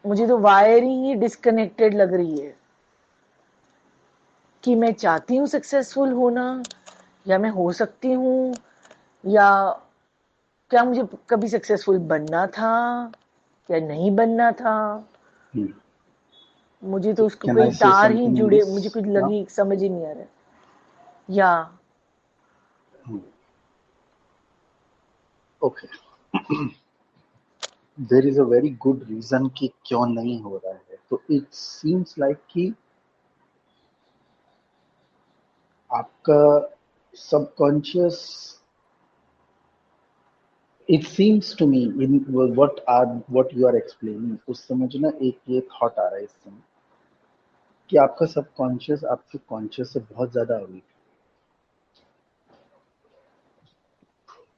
मुझे तो वायरिंग ही डिस्कनेक्टेड लग रही है कि मैं चाहती हूँ सक्सेसफुल होना, या मैं हो सकती हूँ, या क्या मुझे कभी सक्सेसफुल बनना था या नहीं बनना था। मुझे तो उसको कैन कई आई से तार ही समथिंग इन जुड़े, दिस मुझे कुछ नाउ? लगी समझ ही नहीं आ रहा है। या okay, there is a very good reason कि क्यों नहीं हो रहा है। तो इट सीम्स लाइक कि आपका subconscious, it seems to me in what you are explaining, उस समय जो ना एक ये थॉट आ रहा है इस समय कि आपका सबकॉन्शियस आपके कॉन्शियस से बहुत ज्यादा अवेक है।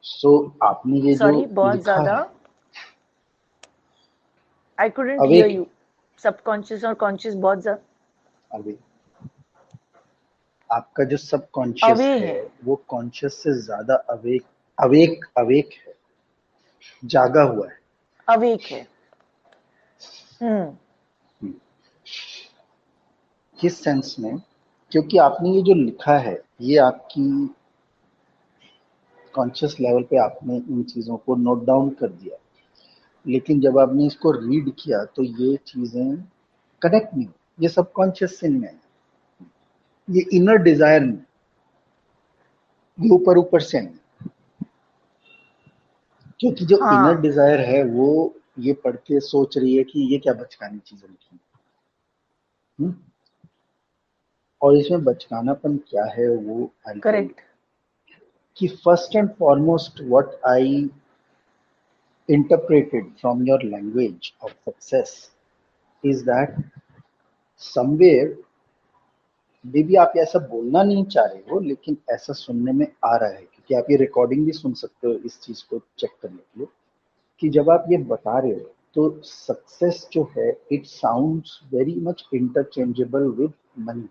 सो आपने ये जो सॉरी, बहुत लिखा ज्यादा। है, I couldn't hear awake, you. Subconscious और कॉन्शियस बहुत ज्यादा अवेक, आपका जो सबकॉन्शियस अवे है है। वो कॉन्शियस से ज्यादा अवेक, अवेक है, जागा हुआ है। अवेक है। हम्म। किस सेंस में? क्योंकि आपने ये जो लिखा है ये आपकी कॉन्शियस लेवल पे आपने इन चीजों को नोट डाउन कर दिया, लेकिन जब आपने इसको रीड किया तो ये चीजें कनेक्ट नहीं, ये सबकॉन्शियस से नहीं है, ये इनर डिजायर नहीं, ये ऊपर ऊपर से नहीं। क्योंकि जो इनर हाँ। डिजायर है वो ये पढ़ के सोच रही है कि ये क्या बचकानी चीजें लिखी हैं। और इसमें बचकानापन क्या है वो आई टेल करेक्ट। कि first and foremost what I interpreted from your language of success is that somewhere, may be आप ऐसा बोलना नहीं चाह रहे हो लेकिन ऐसा सुनने में आ रहा है, क्योंकि आप ये रिकॉर्डिंग भी सुन सकते हो इस चीज को चेक करने के लिए, कि जब आप ये बता रहे हो तो सक्सेस जो है it sounds very much interchangeable with money.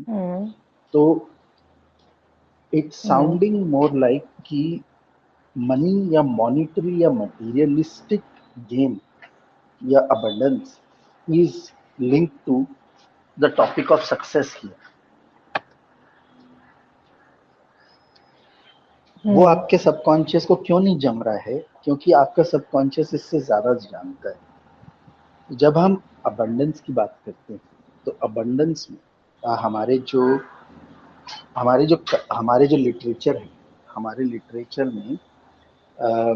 Hmm. तो it's hmm. Sounding more like कि मनी या मॉनिटरी या मटेरियलिस्टिक गेन या abundance is linked to the topic of success here. वो हम्म। आपके सबकॉन्शियस को क्यों नहीं जम रहा है? क्योंकि आपका सबकॉन्शियस इससे ज्यादा जानता है। जब हम abundance की बात करते हैं तो abundance में हमारे जो लिटरेचर है, हमारे लिटरेचर में अ,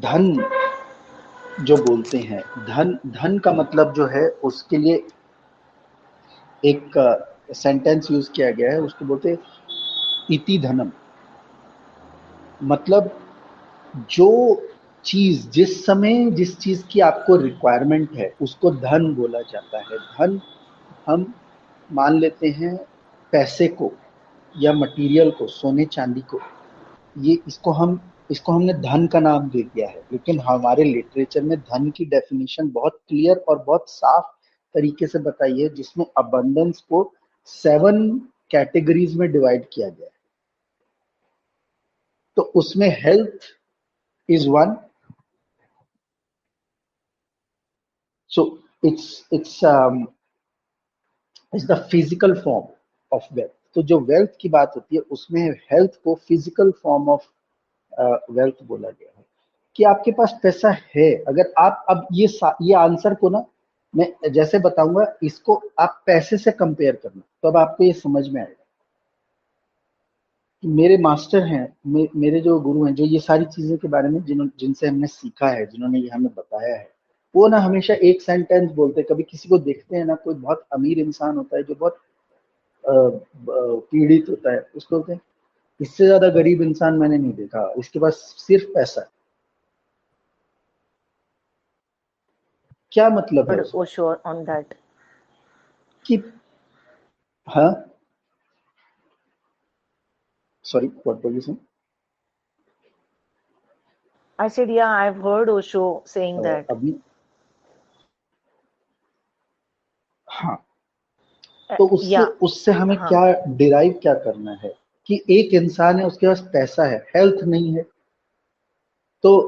धन जो बोलते हैं, धन धन का मतलब जो है उसके लिए एक सेंटेंस यूज किया गया है, उसको बोलते हैं इति धनम। मतलब जो चीज जिस समय जिस चीज की आपको रिक्वायरमेंट है उसको धन बोला जाता है। धन हम मान लेते हैं पैसे को या मटेरियल को, सोने चांदी को, ये इसको हमने धन का नाम दे दिया है, लेकिन हमारे लिटरेचर में धन की डेफिनेशन बहुत क्लियर और बहुत साफ तरीके से बताई है, जिसमें अबंडेंस को 7 कैटेगरीज में डिवाइड किया गया है। तो उसमें health is one. So it's the physical form of wealth. तो जो वेल्थ की बात होती है उसमें हेल्थ को फिजिकल फॉर्म ऑफ वेल्थ बोला गया है, कि आपके पास पैसा है। अगर आप अब ये आंसर को ना मैं जैसे बताऊंगा, इसको आप पैसे से कंपेयर करना तो अब आपको ये समझ में आएगा कि मेरे मास्टर हैं, मेरे जो गुरु हैं, जो ये सारी चीजों के बारे में जिनसे हमने सीखा है, जिन्होंने ये हमें बताया है, वो ना हमेशा एक सेंटेंस बोलते हैं। कभी किसी को देखते हैं ना, कोई बहुत अमीर इंसान होता है जो बहुत पीड़ित होता है, उसको बोलते हैं इससे ज्यादा गरीब इंसान मैंने नहीं देखा, इसके पास सिर्फ पैसा है। क्या मतलब है उसका? Osho on that. कि हाँ, sorry what was you saying? I said या I have heard Osho saying that. अभी हाँ, तो उससे या उससे हमें हाँ। क्या डिराइव क्या करना है कि एक इंसान है, उसके पास पैसा है, हेल्थ नहीं है, तो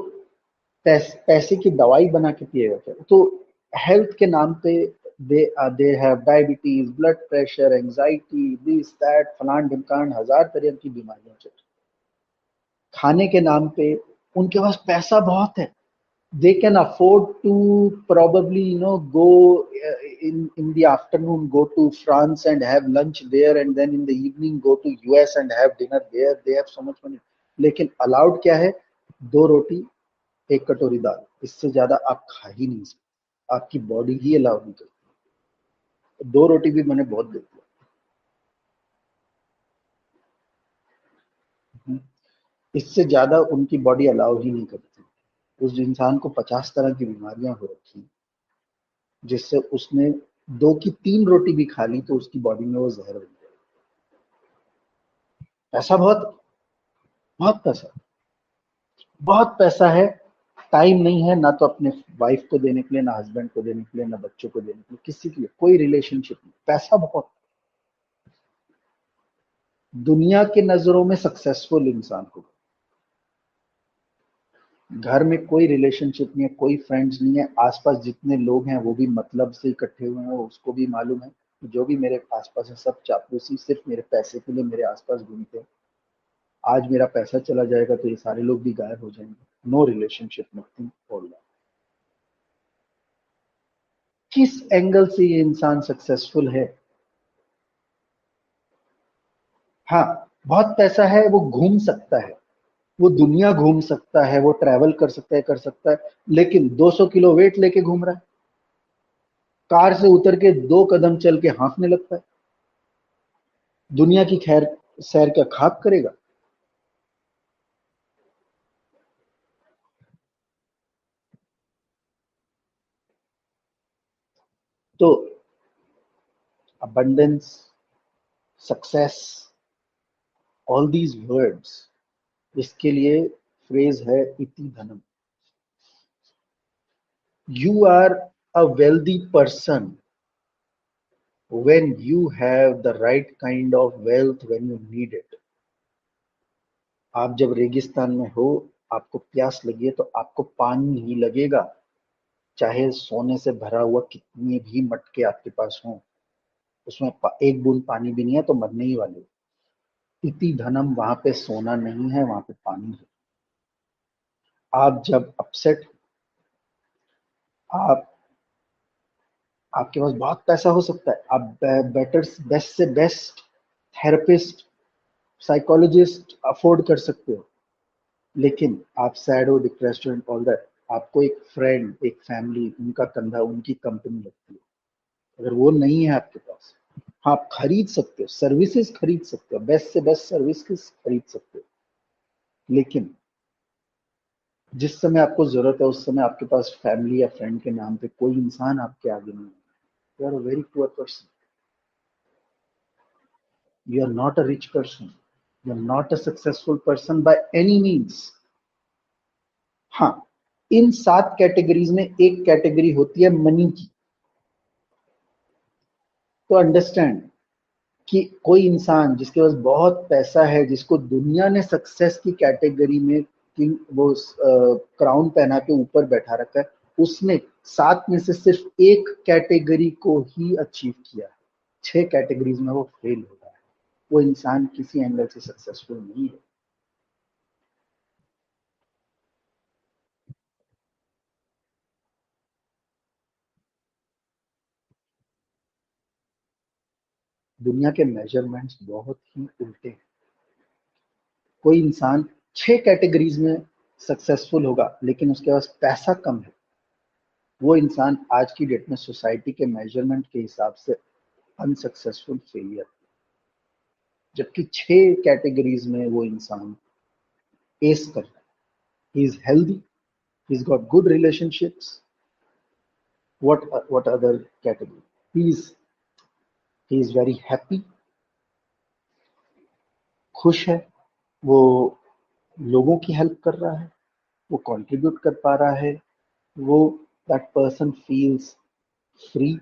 पैसे की दवाई बना के पिएगा क्या? तो हेल्थ के नाम पे they have diabetes, blood pressure, anxiety, this that, फलान ढिमकान, हजार तरह की बीमारियां चल रही। खाने के नाम पे उनके पास पैसा बहुत है, they can afford to probably go in the afternoon, go to France and have lunch there, and then in the evening go to US and have dinner there. They have so much money. लेकिन allowed क्या है? दो रोटी, एक कटोरी दाल, इससे ज्यादा आप खा ही नहीं सकते, आपकी बॉडी ही अलाउ नहीं करती। दो रोटी भी मैंने बहुत देखी है, इससे ज्यादा उनकी बॉडी अलाउ ही नहीं करती। उस इंसान को 50 तरह की बीमारियां हो रखी, जिससे उसने दो की तीन रोटी भी खा ली तो उसकी बॉडी में वो जहर बन गया। पैसा बहुत, बहुत पैसा, बहुत पैसा है। टाइम नहीं है, ना तो अपने वाइफ को देने के लिए, ना हस्बैंड को देने के लिए, ना बच्चों को देने के लिए, किसी के लिए कोई रिलेशनशिप नहीं। पैसा बहुत। दुनिया की नजरों में सक्सेसफुल इंसान होगा, घर में कोई रिलेशनशिप नहीं है, कोई फ्रेंड्स नहीं है, आसपास जितने लोग हैं वो भी मतलब से इकट्ठे हुए हैं, उसको भी मालूम है कि जो भी मेरे आसपास है सब चापलूसी, सिर्फ मेरे पैसे के लिए मेरे आसपास घूमते हैं। आज मेरा पैसा चला जाएगा तो ये सारे लोग भी गायब हो जाएंगे। No relationship, nothing all that. किस एंगल से ये इंसान सक्सेसफुल है? हाँ, बहुत पैसा है, वो घूम सकता है, वो दुनिया घूम सकता है, वो ट्रैवल कर सकता है, लेकिन 200 किलो वेट लेके घूम रहा है, कार से उतर के 2 कदम चल के हाँफने लगता है। दुनिया की खैर सैर क्या खाक करेगा? तो abundance, success, all these words, इसके लिए फ्रेज है इति धनम। You are a wealthy person when you have the right kind of wealth when you need it. आप जब रेगिस्तान में हो, आपको प्यास लगी है, तो आपको पानी ही लगेगा, चाहे सोने से भरा हुआ कितने भी मटके आपके पास हों, उसमें एक बूंद पानी भी नहीं है तो मरने ही वाले हो। इति धनम, वहां पे सोना नहीं है, वहां पे पानी है। आप जब अपसेट, आप आपके पास बहुत पैसा हो सकता है, आप बेटर बेस्ट से बेस्ट थेरेपिस्ट, साइकोलॉजिस्ट अफोर्ड कर सकते हो, लेकिन आप सैड हो, डिप्रेस्ड हो, ऑल दैट, आपको एक फ्रेंड, एक फैमिली, उनका कंधा, उनकी कंपनी लगती है। अगर वो नहीं है आपके पास, हाँ, आप खरीद सकते हो, सर्विसेज खरीद सकते हो, बेस्ट से बेस्ट सर्विसेज खरीद सकते हो, लेकिन जिस समय आपको जरूरत है उस समय आपके पास फैमिली या फ्रेंड के नाम पे कोई इंसान आपके आगे नहीं है, you are a very poor person, you are not a rich person, you are not a successful person by any means. हाँ, इन 7 कैटेगरीज में एक कैटेगरी होती है मनी की। तो अंडरस्टैंड कि कोई इंसान जिसके पास बहुत पैसा है, जिसको दुनिया ने सक्सेस की कैटेगरी में किंग, वो क्राउन पहना के ऊपर बैठा रखा है, उसने 7 में से सिर्फ एक कैटेगरी को ही अचीव किया है, 6 कैटेगरीज में वो फेल हो रहा है। वो इंसान किसी एंगल से सक्सेसफुल नहीं है। दुनिया के मेजरमेंट्स बहुत ही उल्टे हैं। कोई इंसान 6 कैटेगरीज में सक्सेसफुल होगा लेकिन उसके पास पैसा कम है, वो इंसान आज की डेट में सोसाइटी के मेजरमेंट के हिसाब से अनसक्सेसफुल फेलियर। जबकि 6 कैटेगरीज में वो इंसान एस कर रहा है। He is healthy, he is got good relationships. What other category? He is very happy, खुश है, वो लोगों की हेल्प कर रहा है, वो कंट्रीब्यूट कर पा रहा है, वो, that person feels free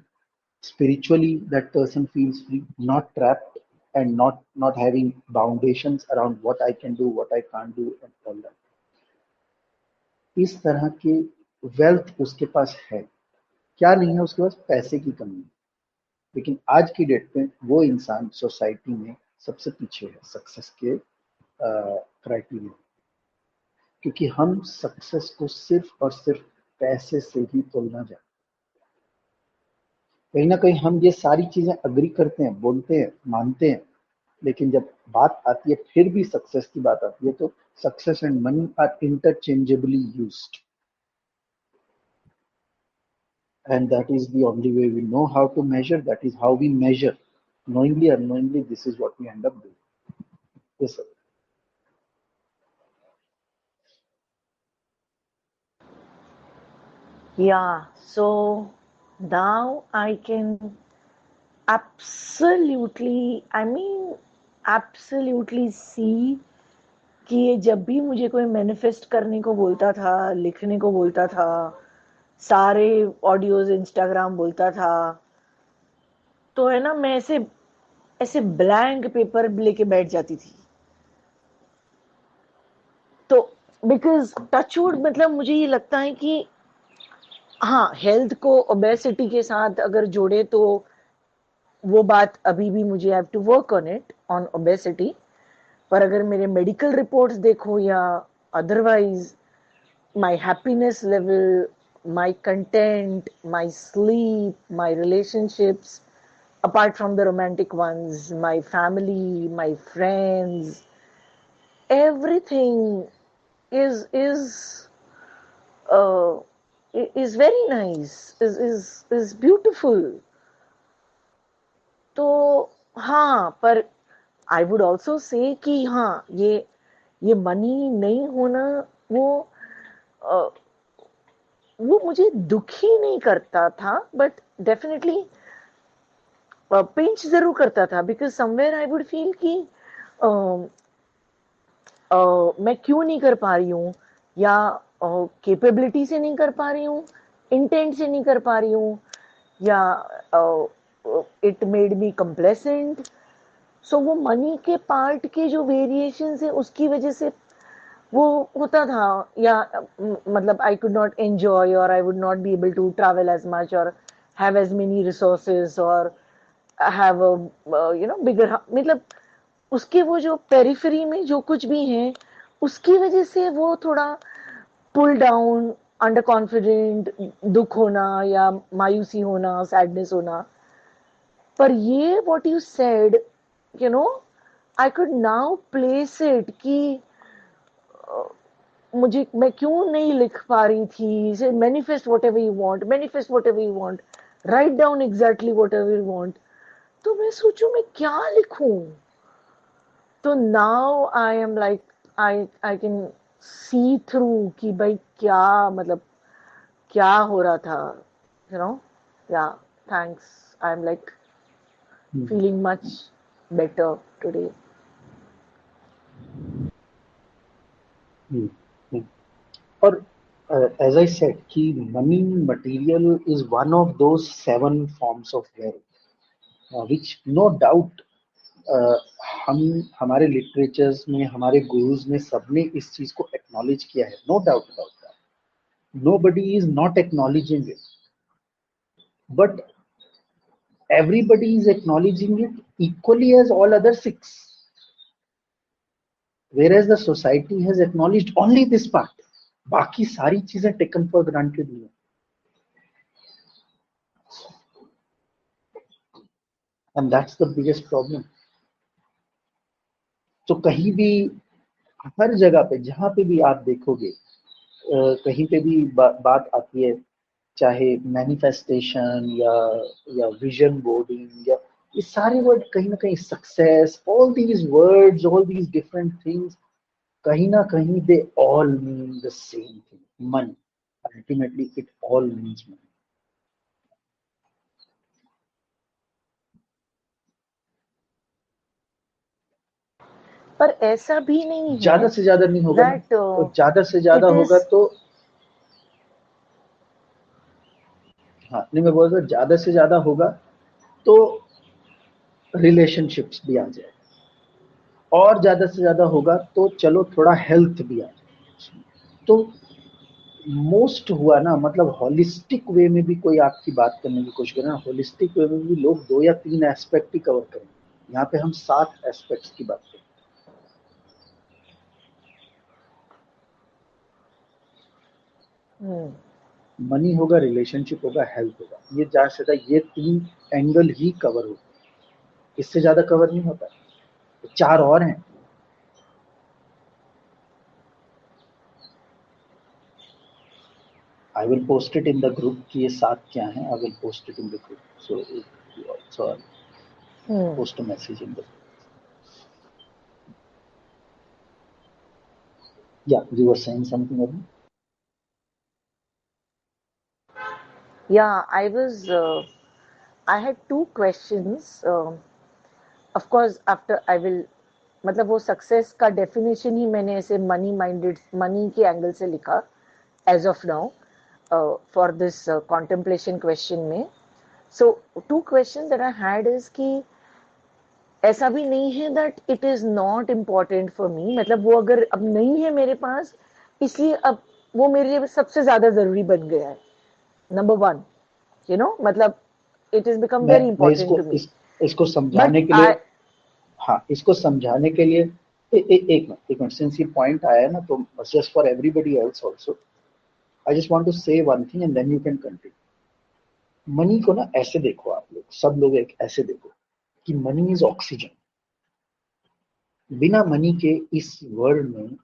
spiritually, that person feels free, not trapped, and not having foundations around what I can do, what I can't do, and all that. इस तरह के वेल्थ उसके पास है। क्या नहीं है उसके पास? पैसे की कमी है। लेकिन आज की डेट में वो इंसान सोसाइटी में सबसे पीछे है सक्सेस के क्राइटेरिया, क्योंकि हम सक्सेस को सिर्फ और सिर्फ पैसे से ही तोलना चाहते हैं। कहीं ना कहीं हम ये सारी चीजें अग्री करते हैं, बोलते हैं, मानते हैं, लेकिन जब बात आती है, फिर भी सक्सेस की बात आती है, तो success and money are interchangeably used, and that is the only way we know how to measure. That is how we measure, knowingly or unknowingly. This is what we end up doing. Yes, sir. Yeah, so now I can absolutely, I mean, absolutely see कि ये जब भी मुझे कोई manifest करने को बोलता था, लिखने को बोलता था, सारे ऑडियोज इंस्टाग्राम बोलता था, तो है ना, मैं ऐसे ऐसे ब्लैंक पेपर लेके बैठ जाती थी। तो बिकॉज टचवुड, मतलब मुझे ये लगता है कि हाँ, हेल्थ को ओबेसिटी के साथ अगर जोड़े तो वो बात अभी भी मुझे have to work on it, on obesity. पर अगर मेरे मेडिकल रिपोर्ट्स देखो या otherwise, my happiness level, my content, my sleep, my relationships, apart from the romantic ones, my family, my friends, everything is uh, is very nice, is beautiful. तो हाँ, पर I would also say कि हाँ, ये money नहीं होना, वो uh, वो मुझे दुखी नहीं करता था, बट डेफिनेटली पिंच जरूर करता था, because somewhere I would feel कि मैं क्यों नहीं कर पा रही हूँ, या कैपेबिलिटी से नहीं कर पा रही हूँ, इंटेंट से नहीं कर पा रही हूँ, या इट मेड मी कंप्लेसेंट। सो वो मनी के पार्ट के जो वेरिएशन है उसकी वजह से वो होता था, या मतलब आई कुड नॉट एंजॉय, और I would not be able to travel as much, और हैव एज मेनी रिसोर्सेज, और हैव यू नो बिगर, मतलब उसके वो जो पेरिफेरी में जो कुछ भी है उसकी वजह से वो थोड़ा पुल डाउन, अंडर कॉन्फिडेंट, दुख होना या मायूसी होना, सैडनेस होना। पर ये what you said, you know, I could now place it कि मुझे, मैं क्यों नहीं लिख पा रही थी, से manifest what ever you want, manifest what ever you want, write down exactly what ever you want. तो मैं सोचू मैं क्या लिखूं। तो now I am like, I can see through कि भाई क्या, मतलब क्या हो रहा था, यू नो। या, thanks, I am like feeling much better today. और as I said कि money material is one of those 7 forms of wealth, which no doubt हम हमारे लिटरेचर्स में, हमारे गुरुज ने, सबने इस चीज को एक्नॉलेज किया है, no doubt about that, nobody is not acknowledging it, but everybody is acknowledging it equally as all other 6, whereas the society has acknowledged only this part, बाकी सारी चीजें टेकन फॉर ग्रांटेड नहीं है। And that's the biggest problem. तो कहीं भी, हर जगह पे, जहां पे भी आप देखोगे, कहीं पे भी बात आती है, चाहे मैनिफेस्टेशन या विजन बोर्डिंग, या ये सारे वर्ड, कहीं ना कहीं success, all these words, all these different things, कहीं ना कहीं they all mean the same thing, money. Ultimately it all means money. पर ऐसा भी नहीं है ज्यादा से ज्यादा नहीं होगा ना, दैट और ज्यादा से ज्यादा इट होगा इज, तो, हाँ नहीं, मैं बोल रहा ज्यादा से ज्यादा होगा तो रिलेशनशिप्स भी आ जाए, और ज्यादा से ज्यादा होगा तो चलो थोड़ा हेल्थ भी आ जाए। तो मोस्ट हुआ ना, मतलब होलिस्टिक वे में भी कोई आपकी बात करने की कोशिश करे ना, होलिस्टिक वे में भी लोग 2 या 3 एस्पेक्ट ही कवर करेंगे। यहाँ पे हम 7 एस्पेक्ट्स की बात करें। हम्म। मनी होगा, रिलेशनशिप होगा, हेल्थ होगा, ये जा सकता है, ये 3 एंगल ही कवर होते हैं, इससे ज्यादा कवर नहीं होता। तो 4 और हैं। I will post it in the group कि ये 7 क्या हैं। I will post it in the group, so also hmm. Post a message in the, या यू वर सेइंग समथिंग अभी। Yeah, I had two questions. Of course, after I will, मतलब वो success का definition ही मैंने ऐसे money minded money के angle से लिखा as of now for this contemplation question में. So two question that I had is कि ऐसा भी नहीं है that it is not important for me, मतलब वो अगर अब नहीं है मेरे पास इसलिए अब वो मेरे लिए सबसे ज्यादा जरूरी बन गया है. नंबर वन, मतलब it has become मैं very मैं important इसको to me. इसको But समझाने के लिए, I, हाँ, इसको समझाने के लिए एक मिनट, सिंस ये पॉइंट आया है ना, तो just for everybody else also, I just want to say one thing and then you can continue. Money को ना ऐसे देखो, आप लोग सब लोग एक ऐसे देखो कि मनी इज ऑक्सीजन। बिना मनी के इस वर्ल्ड में,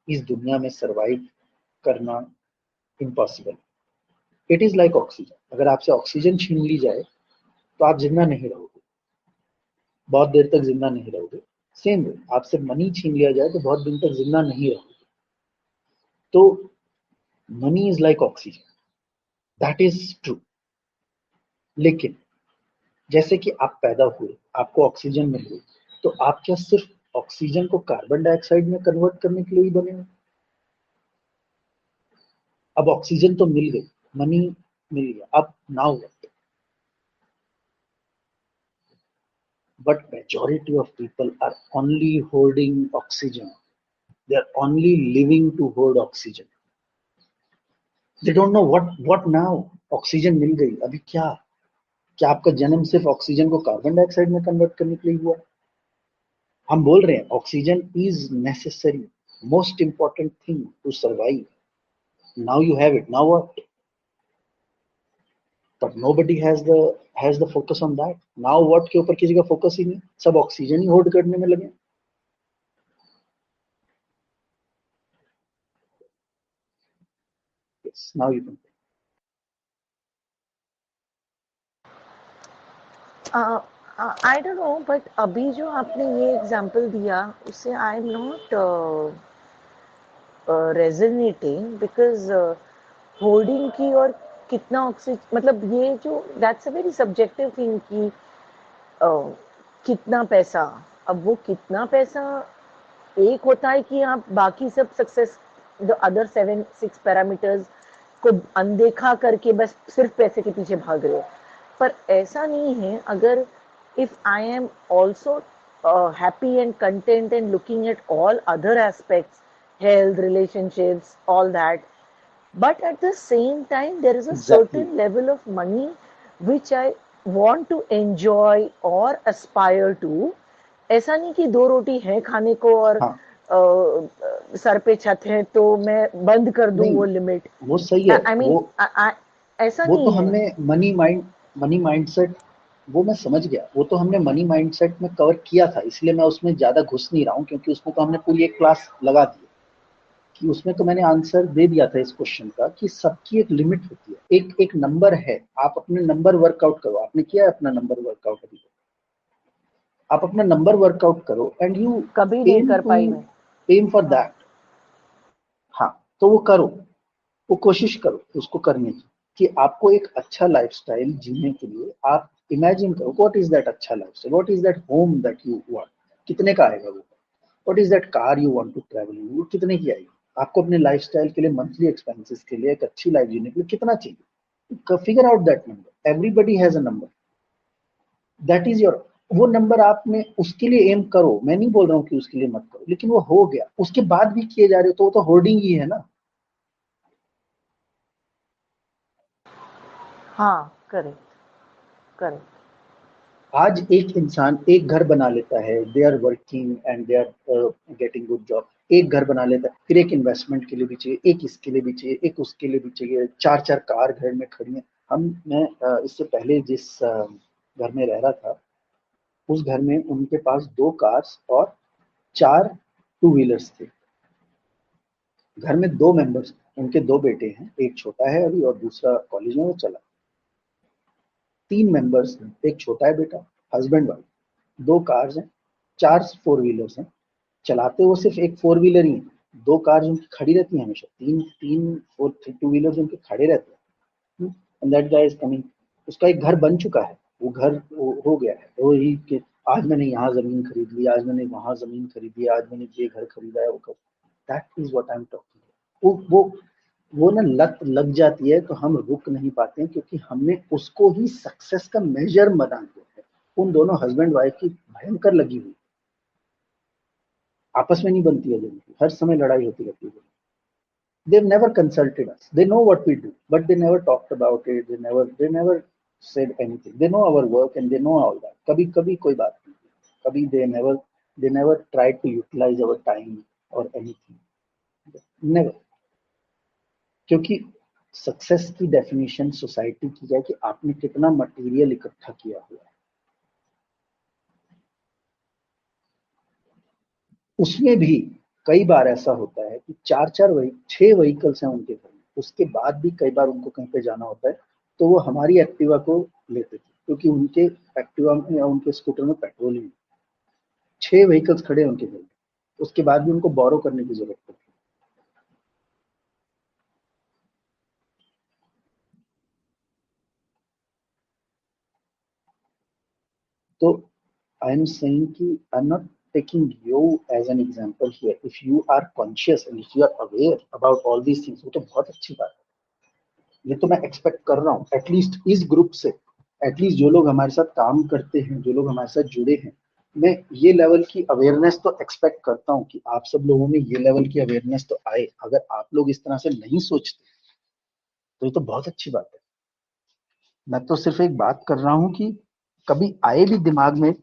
इस दुनिया में सरवाइव करना impossible. It is like oxygen. अगर आपसे ऑक्सीजन छीन ली जाए तो आप जिंदा नहीं रहोगे, बहुत देर तक जिंदा नहीं रहोगे। सेम वे आपसे मनी छीन लिया जाए तो बहुत दिन तक जिंदा नहीं रहोगे। तो money is like oxygen, that is true. लेकिन जैसे कि आप पैदा हुए, आपको ऑक्सीजन मिल गई, तो आप क्या सिर्फ ऑक्सीजन को कार्बन डाइऑक्साइड में कन्वर्ट करने के लिए ही बने हो? अब ऑक्सीजन तो मिल गई, मनी मिल गया, अब now what? But majority of people are only holding oxygen, they are only living to hold oxygen. They don't know what now. Oxygen मिल गई, अभी क्या? क्या आपका जन्म सिर्फ ऑक्सीजन को कार्बन डाइऑक्साइड में कन्वर्ट करने के लिए हुआ? हम बोल रहे हैं oxygen is necessary, most important thing to survive. Now you have it, now what? But nobody has the focus on that. Now what के ऊपर किसी का फोकस ही नहीं, सब ऑक्सीजन ही होल्ड करने में लगे। Yes, now you can. uh, I don't know, but अभी जो आपने ये एग्जांपल दिया उससे I am not resonating because holding की और कितना ऑक्सीजन, मतलब ये जो that's a very subjective thing कि कितना पैसा. अब वो कितना पैसा एक होता है कि आप बाकी सब सक्सेस द अदर 7 6 पैरामीटर्स को अनदेखा करके बस सिर्फ पैसे के पीछे भाग रहे हो. पर ऐसा नहीं है. अगर if I am also happy and content and looking at all other aspects, health, relationships, all that, but at the same time there is a exactly. certain level of money which I want to enjoy or aspire to. ऐसा नहीं कि दो रोटी है खाने को और हाँ, sir पे छत है तो मैं बंद कर दूं नहीं, वो लिमिट. वो सही है। आई मीन ऐसा वो तो नहीं है. हमने मनी माइंडसेट, वो मैं समझ गया, वो तो हमने मनी माइंडसेट में कवर किया था, इसलिए मैं उसमें ज्यादा घुस नहीं रहा हूँ, क्योंकि उसमें तो हमने पूरी एक क्लास लगा दी। कि उसमें तो मैंने आंसर दे दिया था इस क्वेश्चन का कि सबकी एक लिमिट होती है, एक एक नंबर है। आप अपने नंबर वर्कआउट करो, आपने किया है अपना नंबर वर्कआउट अभी तक? आप अपना नंबर वर्कआउट करो एंड यू कभी नहीं एम कर टू पाई मैं. एम फॉर हाँ. दैट। हाँ, तो वो करो, वो कोशिश करो उसको करने की, कि आपको एक अच्छा लाइफस्टाइल जीने के लिए आप इमेजिन करो व्हाट इज दैट अच्छा lifestyle, what is that home that you want. कितने का आएगा वो? What is that car you want to travel in, वो कितने की आएगी? आपको अपने लाइफस्टाइल के लिए, मंथली एक्सपेंसेस के लिए, एक अच्छी लाइफ जीने के लिए कितना चाहिए? Figure out that number. Everybody has a number, that is your. वो नंबर आप में उसके लिए एम करो, मैं नहीं बोल रहा हूँ कि उसके लिए मत करो, लेकिन वो हो गया, उसके बाद भी किए जा रहे हो तो वो तो होर्डिंग ही है ना। हाँ, करेक्ट, करेक्ट। आज एक इंसान एक घर बना लेता है, they are working and they are getting good job, एक घर बना लेता है, फिर एक इन्वेस्टमेंट के लिए भी चाहिए, एक इसके लिए भी चाहिए, एक उसके लिए भी चाहिए, चार चार कार घर में खड़ी है। मैं इससे पहले जिस घर में रह रहा था, उस घर में उनके पास दो कार्स और चार टू व्हीलर्स थे। घर में दो मेंबर्स, उनके दो बेटे हैं, एक छोटा है अभी और दूसरा कॉलेज में वो चला। तीन मेंबर्स हैं, एक छोटा है बेटा, हस्बैंड वाइफ, दो कार्स हैं, चार फोर व्हीलर्स हैं। चलाते वो सिर्फ एक फोर व्हीलर ही है, दो कार्स उनकी खड़ी रहती हैं हमेशा, तीन तीन फोर टू व्हीलर्स उनके खड़े रहते हैं। And that guy is coming, उसका एक घर बन चुका है, वो घर हो गया है, वो ही कि आज मैंने यहाँ जमीन खरीद ली, आज मैंने वहां जमीन खरीदी, आज मैंने ये घर खरीदा है, वो घर। That is what I am talking. वो ना लत लग जाती है तो हम रुक नहीं पाते हैं, क्योंकि हमने उसको ही सक्सेस का मेजर बना दिया है। उन दोनों हस्बैंड वाइफ की भयंकर लगी हुई, आपस में नहीं बनती है लोगों की, हर समय लड़ाई होती रहती है। They've never consulted us. They know what we do, but they never talked about it. They never said anything. They know our work and they know all that. कभी कभी कोई बात नहीं, कभी they never tried to utilize our time or anything. Never. क्योंकि success की definition society की है कि आपने कितना मटेरियल इकट्ठा किया हुआ है, उसमें भी कई बार ऐसा होता है कि चार चार वही छह व्हीकल्स हैं उनके घर में, उसके बाद भी कई बार उनको कहीं पे जाना होता है, तो वो हमारी एक्टिवा को लेते थे, क्योंकि उनके एक्टिवा में या उनके स्कूटर में पेट्रोल ही नहीं। छह व्हीकल्स खड़े हैं उनके घर में, उसके बाद भी उनको बोरो करने की जरूरत पड़ती है। तो आई एम सेइंग कि I am not taking you as an example here. If you are conscious and if you are aware about all these things, वो तो बहुत अच्छी बात है। ये तो मैं एक्सपेक्ट कर रहा हूँ एटलीस्ट इस ग्रुप से, एटलीस्ट जो लोग हमारे साथ काम करते हैं, जो लोग हमारे साथ जुड़े हैं, मैं ये लेवल की अवेयरनेस तो एक्सपेक्ट करता हूँ कि आप सब लोगों में ये लेवल की अवेयरनेस तो आए। अगर आप लोग इस तरह से नहीं सोचते तो ये तो बहुत अच्छी बात है। मैं तो सिर्फ एक बात कर रहा हूँ कि कभी आए भी दिमाग में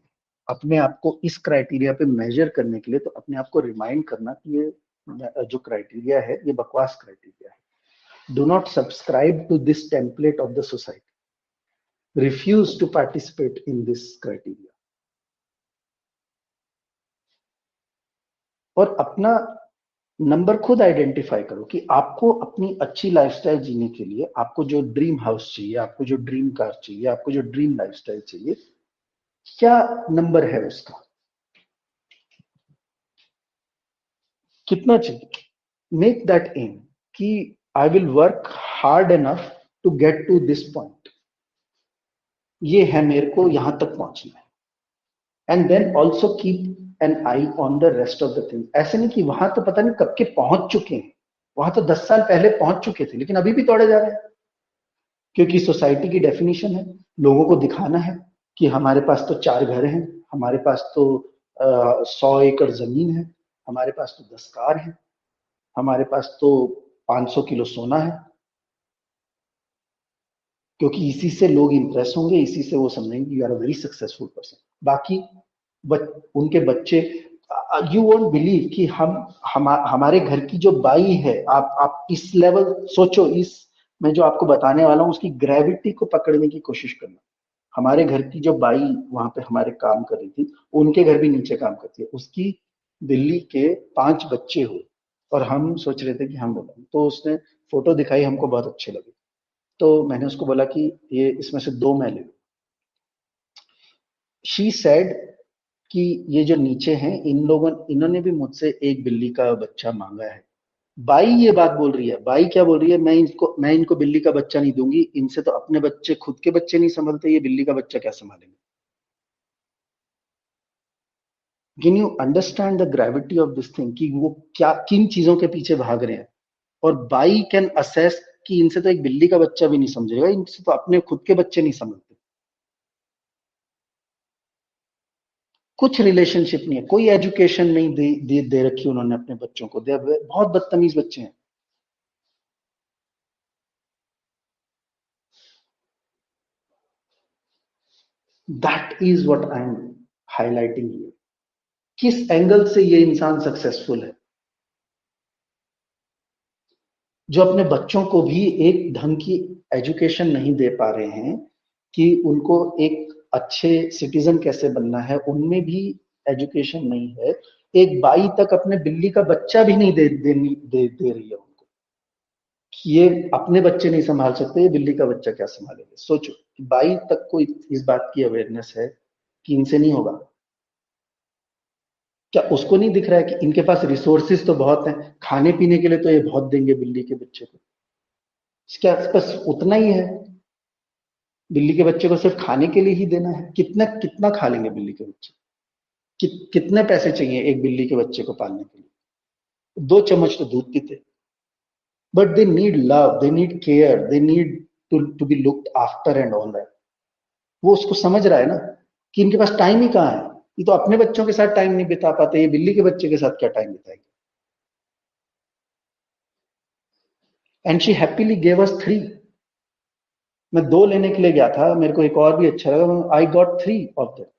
अपने आप को इस क्राइटेरिया पे मेजर करने के लिए, तो अपने आप को रिमाइंड करना कि ये जो क्राइटेरिया है ये बकवास क्राइटेरिया है। Do not subscribe to this template of the society. Refuse to participate in this criteria. और अपना नंबर खुद आइडेंटिफाई करो कि आपको अपनी अच्छी लाइफस्टाइल जीने के लिए आपको जो ड्रीम हाउस चाहिए, आपको जो ड्रीम कार चाहिए, आपको जो ड्रीम लाइफस्टाइल चाहिए, क्या नंबर है उसका, कितना चाहिए। मेक दैट एम कि I will work hard enough to get to this point, ये है मेरे को यहां तक पहुंचना है। And then also keep an eye on the rest of the thing. ऐसे नहीं कि वहां तो पता नहीं कब के पहुंच चुके हैं, वहां तो 10 साल पहले पहुंच चुके थे, लेकिन अभी भी दौड़े जा रहे हैं, क्योंकि सोसाइटी की डेफिनेशन है, लोगों को दिखाना है कि हमारे पास तो चार घर हैं, हमारे पास तो 100 एकड़ जमीन है, हमारे पास तो 10 कार है, हमारे पास तो 500 किलो सोना है, क्योंकि इसी से लोग इंप्रेस होंगे, इसी से वो समझेंगे you are a very successful person. बाकी उनके बच्चे, यू वोंट बिलीव कि हमारे घर की जो बाई है, आप इस लेवल सोचो, इस मैं जो आपको बताने वाला हूं उसकी ग्रेविटी को पकड़ने की कोशिश करना। हमारे घर की जो बाई वहां पे हमारे काम कर रही थी, उनके घर भी नीचे काम करती है, उसकी दिल्ली के 5 बच्चे हुए, और हम सोच रहे थे कि हम बोला, तो उसने फोटो दिखाई, हमको बहुत अच्छे लगे, तो मैंने उसको बोला कि ये इसमें से दो मैं ले। शी सेड कि ये जो नीचे हैं इन्होंने भी मुझसे एक बिल्ली का बच्चा मांगा है। बाई ये बात बोल रही है, बाई क्या बोल रही है, मैं इनको बिल्ली का बच्चा नहीं दूंगी, इनसे तो अपने बच्चे खुद के बच्चे नहीं संभलते, ये बिल्ली का बच्चा क्या संभालेंगे। Can you understand the gravity of this thing कि वो क्या किन चीजों के पीछे भाग रहे हैं। और बाई कैन असेस कि इनसे तो एक बिल्ली का बच्चा भी नहीं समझेगा, इनसे तो अपने खुद के बच्चे नहीं समझते। कुछ रिलेशनशिप नहीं है, कोई एजुकेशन नहीं दे रखी उन्होंने अपने बच्चों को, बहुत बदतमीज बच्चे हैं। That is what I am highlighting here. किस एंगल से ये इंसान सक्सेसफुल है? जो अपने बच्चों को भी एक ढंग की एजुकेशन नहीं दे पा रहे हैं कि उनको एक अच्छे सिटीजन कैसे बनना है, उनमें भी एजुकेशन नहीं है। एक बाई तक अपने बिल्ली का बच्चा भी नहीं दे रही है उनको कि ये अपने बच्चे नहीं संभाल सकते, ये बिल्ली का बच्चा क्या संभालेंगे। सोचो कि बाई तक को इस बात की अवेयरनेस है कि इनसे नहीं होगा। क्या उसको नहीं दिख रहा है कि इनके पास रिसोर्सेज तो बहुत हैं, खाने पीने के लिए तो ये बहुत देंगे बिल्ली के बच्चे को, इसके आसपास उतना ही है। बिल्ली के बच्चे को सिर्फ खाने के लिए ही देना है। कितना कितना खा लेंगे बिल्ली के बच्चे? कितने पैसे चाहिए एक बिल्ली के बच्चे को पालने के लिए? 2 चम्मच तो दूध पीते। But they need love, they need care, they need to be looked after and all that. वो उसको समझ रहा है ना कि इनके पास टाइम ही कहाँ है। ये तो अपने बच्चों के साथ टाइम नहीं बिता पाते, ये बिल्ली के बच्चे के साथ क्या टाइम बिताएंगे? And she happily gave us 3। मैं 2 लेने के लिए गया था, मेरे को एक और भी अच्छा लगा, I got 3 of that.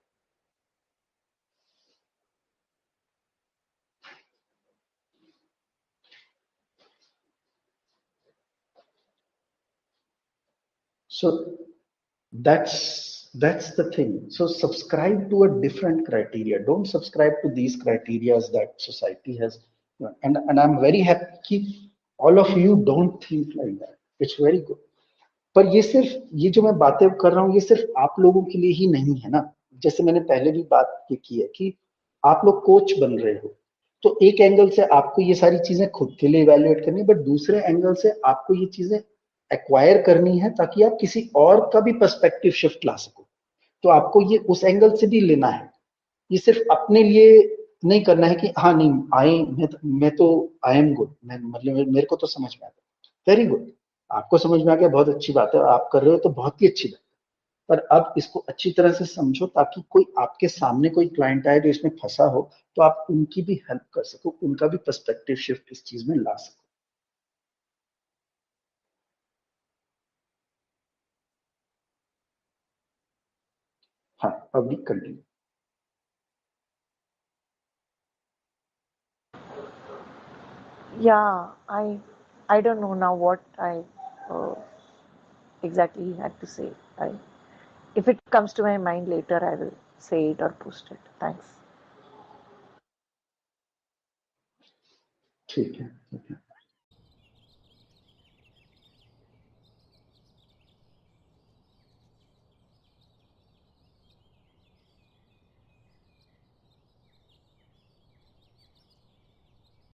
So that's the thing. So subscribe to a different criteria. Don't subscribe to these criterias that society has. And I'm very happy कि all of you don't think like that. It's very good. पर ये जो मैं बातें कर रहा हूँ, ये सिर्फ आप लोगों के लिए ही नहीं है ना। जैसे मैंने पहले भी बात ये की है कि आप लोग कोच बन रहे हो, तो एक एंगल से आपको ये सारी चीजें खुद के लिए इवेल्युएट करनी है, बट दूसरे एंगल से आपको ये चीजें एक्वायर करनी है ताकि आप किसी और का भी पर्सपेक्टिव शिफ्ट ला सको। तो आपको ये उस एंगल से भी लेना है। ये सिर्फ अपने लिए नहीं करना है कि हाँ नहीं मैं तो आई एम गुड, मैं मतलब मेरे को तो समझ में आता। वेरी गुड, आपको समझ में आ गया, बहुत अच्छी बात है, आप कर रहे हो तो बहुत ही अच्छी बात है। पर अब इसको अच्छी तरह से समझो ताकि कोई आपके सामने कोई क्लाइंट आए जो इसमें फंसा हो, तो आप उनकी भी हेल्प कर सको, उनका भी पर्सपेक्टिव शिफ्ट इस चीज में ला सको। हाँ, अभी continue. Yeah, I don't know now what I uh, exactly had to say. If it comes to my mind later, I will say it or post it. Thanks. ठीक है, ठीक है।